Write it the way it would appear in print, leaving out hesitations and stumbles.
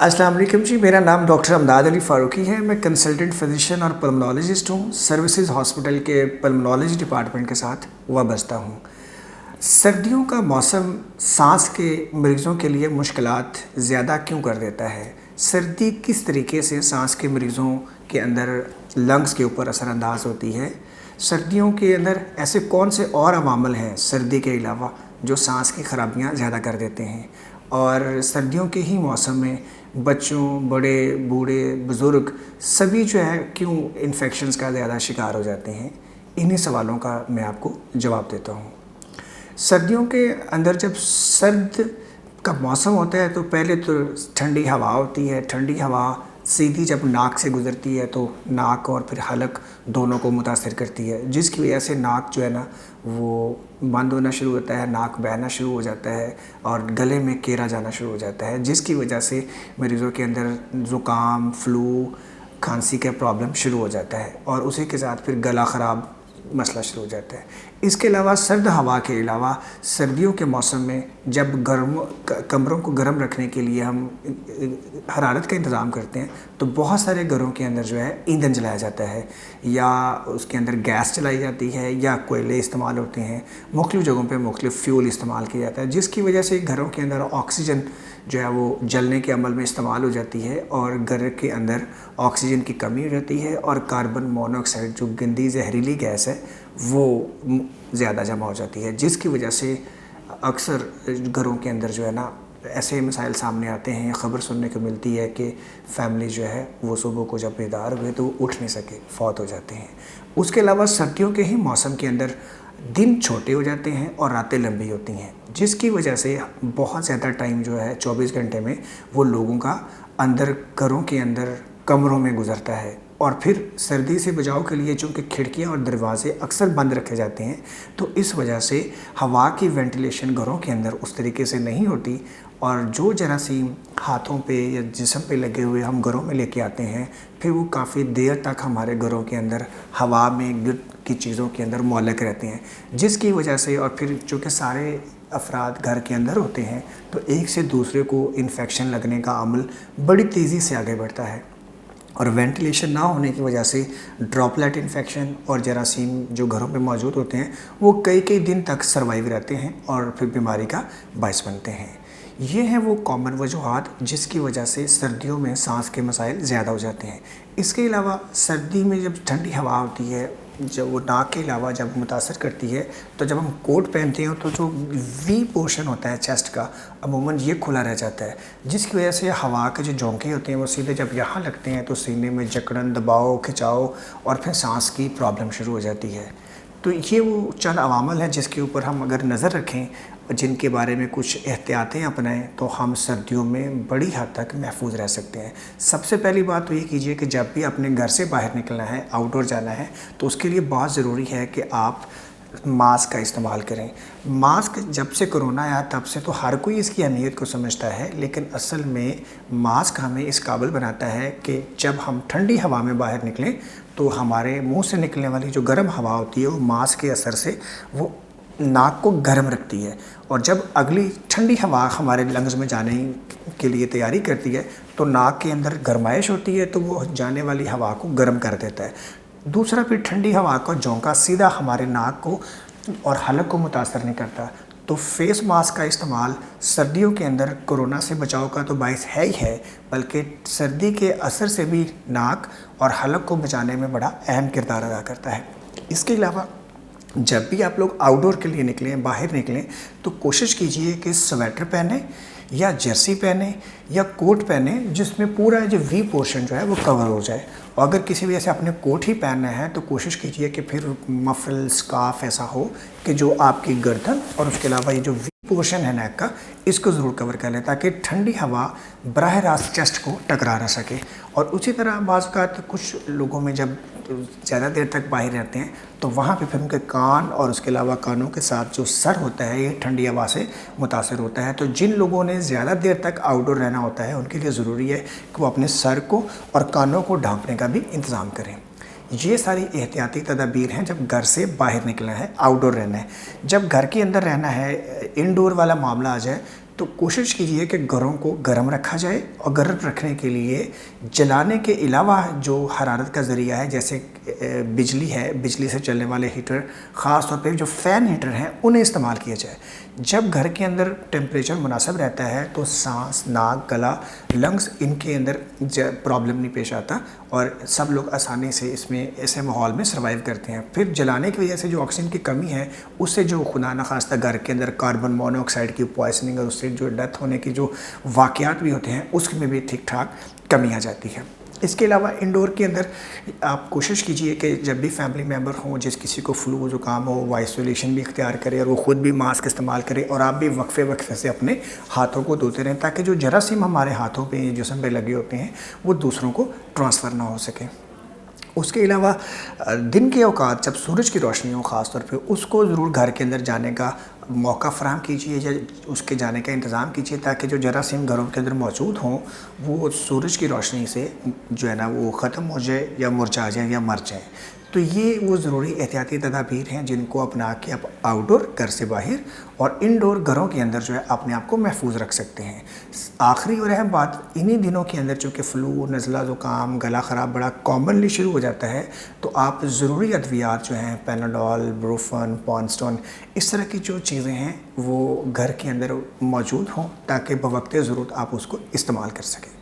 अस्सलाम वालेकुम जी, मेरा नाम डॉक्टर अमदाद अली फ़ारूकी है। मैं कंसल्टेंट फिजिशियन और पल्मोनोलॉजिस्ट हूँ। सर्विसेज हॉस्पिटल के पल्मोनोलॉजी डिपार्टमेंट के साथ वाबस्ता हूँ। सर्दियों का मौसम सांस के मरीज़ों के लिए मुश्किलात ज़्यादा क्यों कर देता है? सर्दी किस तरीके से सांस के मरीज़ों के अंदर लंग्स के ऊपर असरअंदाज होती है? सर्दियों के अंदर ऐसे कौन से और अवामल हैं सर्दी के अलावा जो सांस की खराबियाँ ज़्यादा कर देते हैं? और सर्दियों के ही मौसम में बच्चों, बड़े, बूढ़े, बुज़ुर्ग सभी जो है क्यों इन्फेक्शंस का ज़्यादा शिकार हो जाते हैं? इन्हीं सवालों का मैं आपको जवाब देता हूँ। सर्दियों के अंदर जब सर्द का मौसम होता है तो पहले तो ठंडी हवा होती है। ठंडी हवा सीधी जब नाक से गुज़रती है तो नाक और फिर हलक दोनों को मुतासिर करती है, जिसकी वजह से नाक जो है ना वो बंद होना शुरू होता है, नाक बहना शुरू हो जाता है और गले में केरा जाना शुरू हो जाता है, जिसकी वजह से मरीज़ों के अंदर ज़ुकाम, फ्लू, खांसी का प्रॉब्लम शुरू हो जाता है और उसी के साथ फिर गला ख़राब मसला शुरू हो जाता है। इसके अलावा सर्द हवा के अलावा सर्दियों के मौसम में जब कमरों को गर्म रखने के लिए हम हरारत का इंतज़ाम करते हैं तो बहुत सारे घरों के अंदर जो है ईंधन जलाया जाता है या उसके अंदर गैस चलाई जाती है या कोयले इस्तेमाल होते हैं। मुख्तलिफ़ जगहों पे मुख्तलिफ़ फ्यूल इस्तेमाल किया जाता है, जिसकी वजह से घरों के अंदर ऑक्सीजन जो है वो जलने के अमल में इस्तेमाल हो जाती है और घर के अंदर ऑक्सीजन की कमी हो जाती है और कार्बन मोनोऑक्साइड जो गंदी जहरीली गैस है वो ज़्यादा जमा हो जाती है, जिसकी वजह से अक्सर घरों के अंदर जो है ना ऐसे मसाइल सामने आते हैं। ख़बर सुनने को मिलती है कि फ़ैमिली जो है वो सुबह को जब बेदार हुए तो उठ नहीं सके, फौत हो जाते हैं। उसके अलावा सर्दियों के ही मौसम के अंदर दिन छोटे हो जाते हैं और रातें लंबी होती हैं, जिसकी वजह से बहुत ज़्यादा टाइम जो है 24 घंटे में वो लोगों का अंदर घरों के अंदर कमरों में गुजरता है। और फिर सर्दी से बचाव के लिए चूँकि खिड़कियाँ और दरवाज़े अक्सर बंद रखे जाते हैं तो इस वजह से हवा की वेंटिलेशन घरों के अंदर उस तरीके से नहीं होती और जो जरासीम हाथों पे या जिस्म पे लगे हुए हम घरों में लेके आते हैं फिर वो काफ़ी देर तक हमारे घरों के अंदर हवा में गिर की चीज़ों के अंदर मौलक रहते हैं, जिसकी वजह से और फिर चूँकि सारे अफराद घर के अंदर होते हैं तो एक से दूसरे को इन्फेक्शन लगने का अमल बड़ी तेज़ी से आगे बढ़ता है और वेंटिलेशन ना होने की वजह से ड्रॉपलेट इन्फेक्शन और जरासीम जो घरों में मौजूद होते हैं वो कई कई दिन तक सर्वाइव रहते हैं और फिर बीमारी का बायस बनते हैं। ये हैं वो कॉमन वजूहात जिसकी वजह से सर्दियों में सांस के मसाइल ज़्यादा हो जाते हैं। इसके अलावा सर्दी में जब ठंडी हवा होती है जब वो नाक के अलावा जब मुतासर करती है तो जब हम कोट पहनते हैं तो जो वी पोर्शन होता है चेस्ट का अमूमन ये खुला रह जाता है, जिसकी वजह से हवा के जो झोंके होते हैं वो सीधे जब यहाँ लगते हैं तो सीने में जकड़न, दबाव, खिंचाव और फिर सांस की प्रॉब्लम शुरू हो जाती है। तो ये वो चंद अवामल हैं जिसके ऊपर हम अगर नज़र रखें, जिनके बारे में कुछ एहतियातें अपनाएं तो हम सर्दियों में बड़ी हद तक महफूज रह सकते हैं। सबसे पहली बात तो ये कीजिए कि जब भी अपने घर से बाहर निकलना है, आउटडोर जाना है, तो उसके लिए बहुत ज़रूरी है कि आप मास्क का इस्तेमाल करें। मास्क जब से कोरोना आया तब से तो हर कोई इसकी अहमियत को समझता है, लेकिन असल में मास्क हमें इस काबिल बनाता है कि जब हम ठंडी हवा में बाहर निकलें तो हमारे मुंह से निकलने वाली जो गर्म हवा होती है वो मास्क के असर से वो नाक को गर्म रखती है और जब अगली ठंडी हवा हमारे लंग्स में जाने के लिए तैयारी करती है तो नाक के अंदर गर्माइश होती है तो वो जाने वाली हवा को गर्म कर देता है। दूसरा फिर ठंडी हवा का झोंका सीधा हमारे नाक को और हलक को मुतासर नहीं करता। तो फेस मास्क का इस्तेमाल सर्दियों के अंदर कोरोना से बचाव का तो बायस है ही है, बल्कि सर्दी के असर से भी नाक और हलक को बचाने में बड़ा अहम किरदार अदा करता है। इसके अलावा जब भी आप लोग आउटडोर के लिए निकलें, बाहर निकलें, तो कोशिश कीजिए कि स्वेटर पहने या जर्सी पहने या कोट पहने जिसमें पूरा जो वी पोर्शन जो है वो कवर हो जाए। और अगर किसी वजह से आपने कोट ही पहनना है तो कोशिश कीजिए कि फिर मफल स्कार्फ ऐसा हो कि जो आपकी गर्दन और उसके अलावा ये जो वी पोर्शन है नेक का इसको ज़रूर कवर कर लें ताकि ठंडी हवा बराह रास्त चेस्ट को टकरा ना सके। और उसी तरह बाज़ औक़ात कुछ लोगों में जब ज़्यादा देर तक बाहर रहते हैं तो वहाँ पे फिर उनके कान और उसके अलावा कानों के साथ जो सर होता है ये ठंडी हवा से मुतासर होता है। तो जिन लोगों ने ज़्यादा देर तक आउटडोर रहना होता है उनके लिए ज़रूरी है कि वो अपने सर को और कानों को ढांपने का भी इंतज़ाम करें। ये सारी एहतियाती तदाबीर हैं जब घर से बाहर निकलना है, आउटडोर रहना है। जब घर के अंदर रहना है, इनडोर वाला मामला आ जाए तो कोशिश कीजिए कि घरों को गर्म रखा जाए, और गर्म रखने के लिए जलाने के अलावा जो हरारत का ज़रिया है, जैसे बिजली है, बिजली से चलने वाले हीटर, ख़ास तौर पे जो फ़ैन हीटर हैं उन्हें इस्तेमाल किया जाए। जब घर के अंदर टेम्परेचर मुनासिब रहता है तो सांस, नाक, गला, लंग्स, इनके अंदर प्रॉब्लम नहीं पेश आता और सब लोग आसानी से इसमें ऐसे माहौल में सर्वाइव करते हैं। फिर जलाने की वजह से जो ऑक्सीजन की कमी है, उससे जो खुदा न खास्ता घर के अंदर कार्बन मोनोऑक्साइड की पॉइजनिंग और उससे जो डेथ होने की जो वाक़यात भी होते हैं, उसमें भी ठीक ठाक कमी आ जाती है। इसके अलावा इंडोर के अंदर आप कोशिश कीजिए कि जब भी फैमिली मेम्बर हों, जिस किसी को फ्लू ज़ुकाम हो, वो आइसोलेशन भी इख्तियार करे और वो ख़ुद भी मास्क इस्तेमाल करे, और आप भी वक्फे वक्फे से अपने हाथों को धोते रहें, ताकि जो जरासीम हमारे हाथों पे, जिस्म पे लगे होते हैं, वो दूसरों को ट्रांसफ़र ना हो सके। उसके अलावा दिन के औकात जब सूरज की रोशनी हो ख़ास तौर पे, उसको ज़रूर घर के अंदर जाने का मौका फ़राहम कीजिए या उसके जाने का इंतज़ाम कीजिए, ताकि जो जरासीम घरों के अंदर मौजूद हों वो सूरज की रोशनी से जो है ना वो ख़त्म हो जाए या मुरझा जाए या मर जाए। तो ये वो ज़रूरी एहतियाती तदाबीर हैं जिनको अपना के आप आउटडोर, घर से बाहर, और इंडोर घरों के अंदर जो है अपने आप को महफूज रख सकते हैं। आखिरी और अहम बात, इन्हीं दिनों के अंदर चूँकि फ़्लू, नज़ला, ज़ुकाम, गला ख़राब बड़ा कॉमनली शुरू हो जाता है, तो आप ज़रूरी अद्वियात जो हैं, पैनाडोल, ब्रूफन, पॉन्स्टोन, इस तरह की जो चीज़ें हैं वो घर के अंदर मौजूद हों, ताकि बवक़्त ज़रूरत आप उसको इस्तेमाल कर सकें।